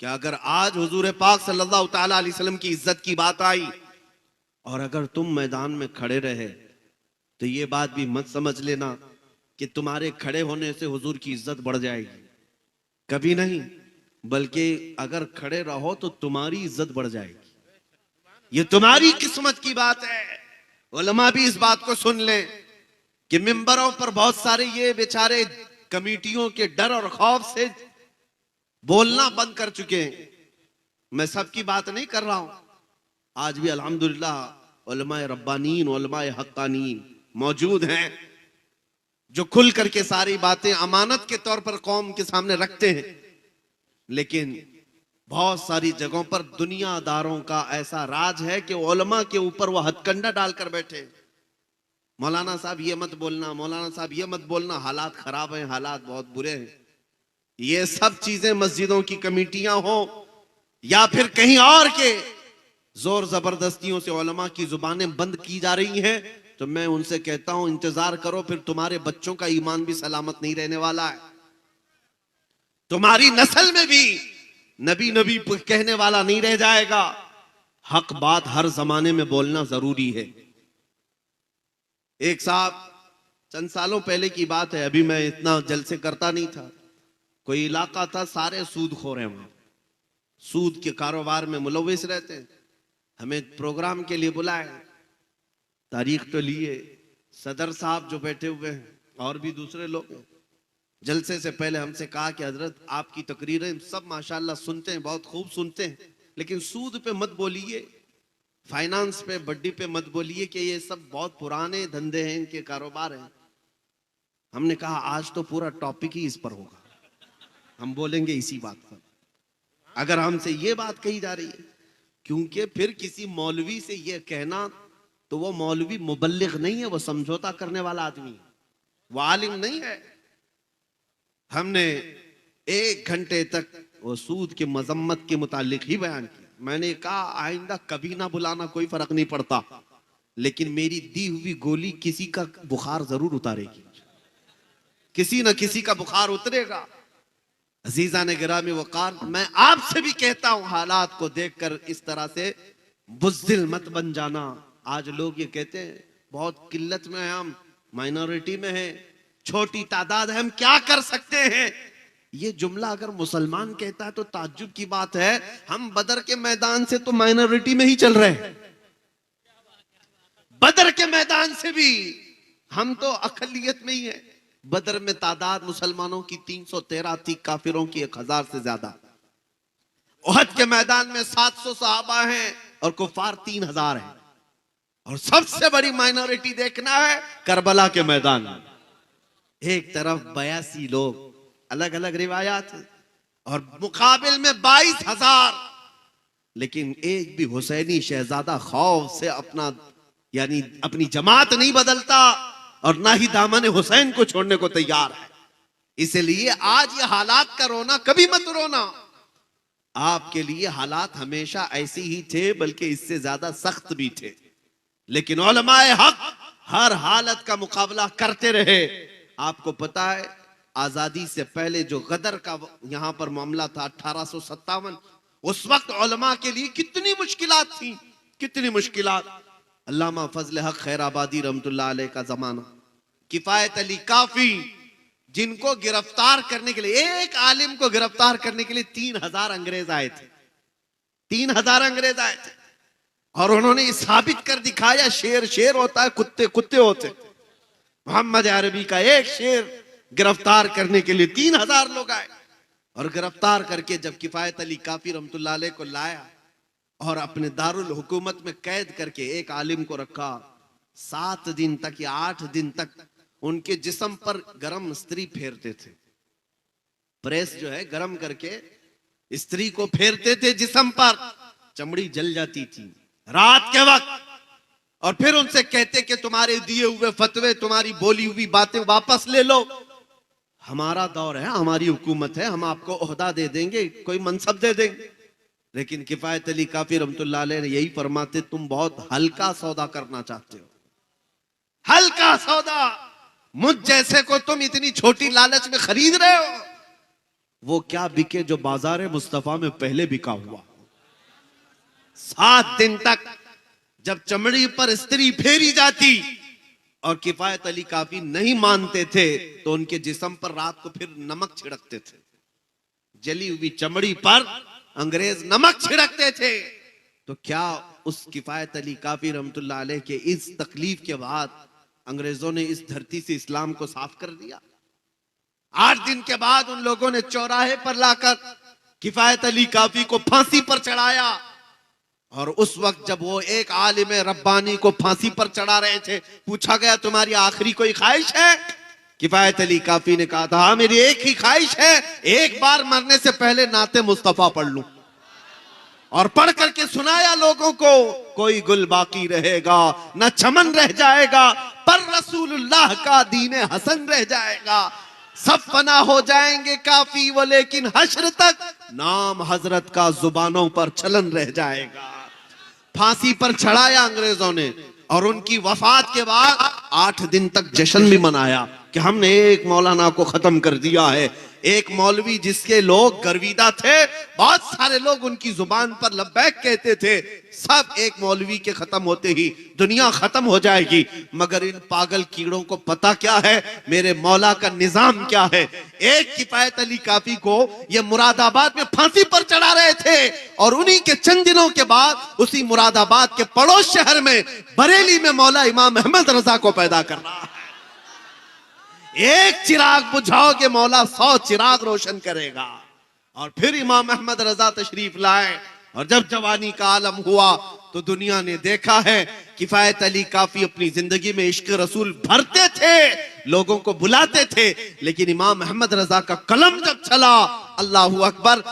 कि अगर आज हुजूर पाक सल्लल्लाहु ताला अलैहि वसल्लम की इज्जत की बात आई और अगर तुम मैदान में खड़े रहे तो ये बात भी मत समझ लेना कि तुम्हारे खड़े होने से हुजूर की इज्जत बढ़ जाएगी। कभी नहीं, बल्कि अगर खड़े रहो तो तुम्हारी इज्जत बढ़ जाएगी। ये तुम्हारी किस्मत की बात है। उलमा भी इस बात को सुन लें कि मिंबरों पर बहुत सारे ये बेचारे कमेटियों के डर और खौफ से बोलना बंद कर चुके हैं। मैं सबकी बात नहीं कर रहा हूं। आज भी अल्हम्दुलिल्लाह उलमाए रब्बानीन उलमाए हक्कानीन मौजूद हैं जो खुल करके सारी बातें अमानत के तौर पर कौम के सामने रखते हैं। लेकिन बहुत सारी जगहों पर दुनियादारों का ऐसा राज है कि उलमा के ऊपर वो हथकंडा डालकर बैठे। मौलाना साहब ये मत बोलना, मौलाना साहब ये मत बोलना, हालात खराब हैं, हालात बहुत बुरे हैं। ये सब चीजें मस्जिदों की कमेटियां हो या फिर कहीं और के जोर जबरदस्तियों से उलमा की जुबानें बंद की जा रही हैं, तो मैं उनसे कहता हूं इंतजार करो, फिर तुम्हारे बच्चों का ईमान भी सलामत नहीं रहने वाला है। तुम्हारी नस्ल में भी नबी नबी कहने वाला नहीं रह जाएगा। हक बात हर जमाने में बोलना जरूरी है। एक साहब, चंद सालों पहले की बात है, अभी मैं इतना जलसे करता नहीं था, कोई इलाका था सारे सूदखोर हैं, वहां सूद के कारोबार में मुलविस रहते हैं। हमें प्रोग्राम के लिए बुलाए, तारीख तो लिए, सदर साहब जो बैठे हुए हैं और भी दूसरे लोग हैं। जलसे से पहले हमसे कहा कि हजरत आपकी तकरीरें सब माशाल्लाह सुनते हैं, बहुत खूब सुनते हैं, लेकिन सूद पे मत बोलिए, फाइनेंस पे बड्डी पे मत बोलिए कि ये सब बहुत पुराने धंधे हैं, इनके कारोबार हैं। हमने कहा आज तो पूरा टॉपिक ही इस पर होगा, हम बोलेंगे इसी बात पर। अगर हमसे ये बात कही जा रही है, क्योंकि फिर किसी मौलवी से ये कहना तो वो मौलवी मुबल्लिग नहीं है, वो समझौता करने वाला आदमी है, वो आलिम नहीं है। हमने 1 घंटे तक वो सूद के मजम्मत के मुतालिक ही बयान किया। मैंने कहा आइंदा कभी ना बुलाना, कोई फर्क नहीं पड़ता, लेकिन मेरी दी हुई गोली किसी का बुखार जरूर उतारेगी, किसी ना किसी का बुखार उतरेगा। अजीजा ने गिरामी वकार, मैं आपसे भी कहता हूं हालात को देखकर इस तरह से बुज़दिल मत बन जाना। आज लोग ये कहते हैं बहुत किल्लत में है, हम माइनॉरिटी में हैं, छोटी तादाद है, हम क्या कर सकते हैं। ये जुमला अगर मुसलमान कहता है तो ताज्जुब की बात है, हम बदर के मैदान से तो माइनॉरिटी में ही चल रहे हैं। बदर के मैदान से भी हम तो अकलियत में ही है। बदर में तादाद मुसलमानों की 313 थी, काफिरों की 1000 से ज्यादा। उहद के मैदान में 700 सहाबा हैं और कुफार 3000 हैं। और सबसे बड़ी माइनॉरिटी देखना है करबला के मैदान में, एक तरफ 82 लोग, अलग अलग रिवायात है, और मुकाबिल में 22,000। लेकिन एक भी हुसैनी शहजादा खौफ से अपना यानी अपनी जमात नहीं बदलता और ना ही दामन हुसैन को छोड़ने को तैयार है। इसलिए आज ये हालात का रोना कभी मत रोना। आपके लिए हालात हमेशा ऐसे ही थे, बल्कि इससे ज्यादा सख्त भी थे, लेकिन उलमाए हक हर हालत का मुकाबला करते रहे। आपको पता है आजादी से पहले जो गदर का यहां पर मामला था 1857, उस वक्त उलमा के लिए कितनी मुश्किलात थी, कितनी मुश्किलात। अल्लामा फजल हक खैराबादी रहमतुल्लाह अलैह का जमाना, किफायत अली काफी, जिनको गिरफ्तार करने के लिए, एक आलिम को गिरफ्तार करने के लिए 3000 अंग्रेज आए थे, 3000 अंग्रेज आए थे, और उन्होंने साबित कर दिखाया शेर शेर होता है, कुत्ते कुत्ते होते। मोहम्मद अरबी का एक शेर गिरफ्तार करने के लिए 3000 लोग आए, और गिरफ्तार करके जब किफायत अली काफी रहमतुल्लाह अलैह को लाया और अपने दारुल हुकूमत में कैद करके एक आलिम को रखा, 7 दिन तक या 8 दिन तक उनके जिस्म पर गरम स्त्री फेरते थे। प्रेस जो है गरम करके स्त्री को फेरते थे जिस्म पर, चमड़ी जल जाती थी रात के वक्त, और फिर उनसे कहते कि तुम्हारे दिए हुए फतवे, तुम्हारी बोली हुई बातें वापस ले लो, हमारा दौर है, हमारी हुकूमत है, हम आपको ओहदा दे देंगे, कोई मनसब दे देंगे। लेकिन किफायत अली काफी रहमतुल्लाह अलैह यही फरमाते, तुम बहुत हल्का सौदा करना चाहते हो, हल्का सौदा, मुझ जैसे को तुम इतनी छोटी लालच में खरीद रहे हो। वो क्या बिके जो बाजार मुस्तफा में पहले बिका हुआ। 7 दिन तक जब चमड़ी पर स्त्री फेरी जाती और किफायत अली काफी नहीं मानते थे तो उनके जिस्म पर रात को फिर नमक छिड़कते थे। जली हुई चमड़ी पर अंग्रेज नमक छिड़कते थे। तो क्या उस किफायत अली काफी रहमतुल्लाह अलैह के इस तकलीफ के बाद अंग्रेजों ने इस धरती से इस्लाम को साफ कर दिया? 8 दिन के बाद उन लोगों ने चौराहे पर लाकर किफायत अली काफी को फांसी पर चढ़ाया। और उस वक्त जब वो एक आलिम रब्बानी को फांसी पर चढ़ा रहे थे, पूछा गया तुम्हारी आखिरी कोई ख्वाहिश है? किफायत अली काफी ने कहा था हाँ मेरी एक ही ख्वाहिश है, एक बार मरने से पहले नाते मुस्तफा पढ़ लूं। और पढ़ करके सुनाया लोगों को, कोई गुल बाकी रहेगा न चमन रह जाएगा, पर रसूलुल्लाह का दीन हसन रह जाएगा। सब फना हो जाएंगे काफी वो, लेकिन हश्र तक नाम हजरत का जुबानों पर चलन रह जाएगा। फांसी पर चढ़ाया अंग्रेजों ने और उनकी वफात के बाद 8 दिन तक जश्न भी मनाया कि हमने एक मौलाना को खत्म कर दिया है। एक मौलवी जिसके लोग गर्विदा थे, बहुत सारे लोग उनकी जुबान पर लब्बैक कहते थे, सब एक मौलवी के खत्म होते ही दुनिया खत्म हो जाएगी। मगर इन पागल कीड़ों को पता क्या है मेरे मौला का निजाम क्या है। एक किफायत अली काफी को ये मुरादाबाद में फांसी पर चढ़ा रहे थे और उन्हीं के चंद दिनों के बाद उसी मुरादाबाद के पड़ोस शहर में बरेली में मौला इमाम अहमद रजा को पैदा कर रहा है। एक चिराग बुझाओगे मौला 100 चिराग रोशन करेगा। और फिर इमाम अहमद रजा तशरीफ लाए और जब जवानी का आलम हुआ तो दुनिया ने देखा है किफायत अली काफी अपनी जिंदगी में इश्क रसूल भरते थे, लोगों को बुलाते थे, लेकिन इमाम अहमद रजा का कलम जब चला, अल्लाहू अकबर।